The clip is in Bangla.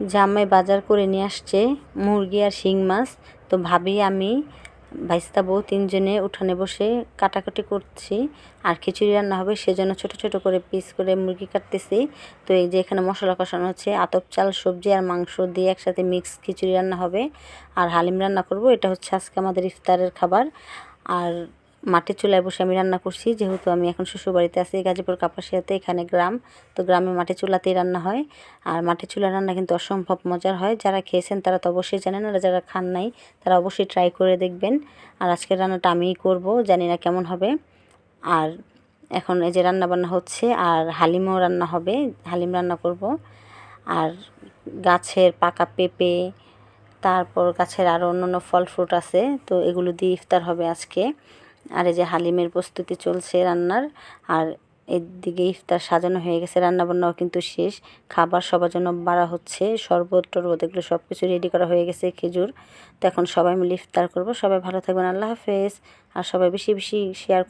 জামাই বাজার করে নিয়ে আসছে মুরগি আর শিং মাছ। তো ভাবি আমি ভাইস্তা বউ তিনজনে উঠানে বসে কাটাকুটি করছি। আর খিচুড়ি রান্না হবে, সেজন্য ছোট ছোট করে পিস করে মুরগি কাটতেছি। তো এই যে এখানে মশলা কষানো হচ্ছে, আতপ চাল, সবজি আর মাংস দিয়ে একসাথে মিক্স খিচুড়ি রান্না হবে। আর হালিম রান্না করব। এটা হচ্ছে আজকে আমাদের ইফতারের খাবার। আর মাটির চুলায় বসে আমি রান্না করছি, যেহেতু আমি এখন শ্বশুরবাড়িতে আছি গাজীপুর কাপাসিয়াতে, এখানে গ্রাম। তো গ্রামে মাটির চুলাতেই রান্না হয়। আর মাটির চুলার রান্না কিন্তু অসম্ভব মজার হয়। যারা খেয়েছেন তারা তো অবশ্যই জানেন, আর যারা খান নাই তারা অবশ্যই ট্রাই করে দেখবেন। আর আজকের রান্নাটা আমিই করব, জানি না কেমন হবে। আর এখন এই যে রান্না বান্না হচ্ছে, আর হালিমও রান্না হবে, হালিম রান্না করব। আর গাছের পাকা পেঁপে, তারপর গাছের আরও অন্যান্য ফল ফ্রুট আছে, তো এগুলো দিয়ে ইফতার হবে আজকে। আর এই যে হালিমের প্রস্তুতি চলছে রান্নার। আর এদিকে ইফতার সাজানো হয়ে গেছে, রান্নাবান্নাও কিন্তু শেষ। খাবার সবার জন্য বাড়া হচ্ছে, শরবত টরবত এগুলো সব কিছু রেডি করা হয়ে গেছে, খেজুর। তো এখন সবাই মিলে ইফতার করব। সবাই ভালো থাকবেন, আল্লাহ হাফেজ। আর সবাই বেশি বেশি শেয়ার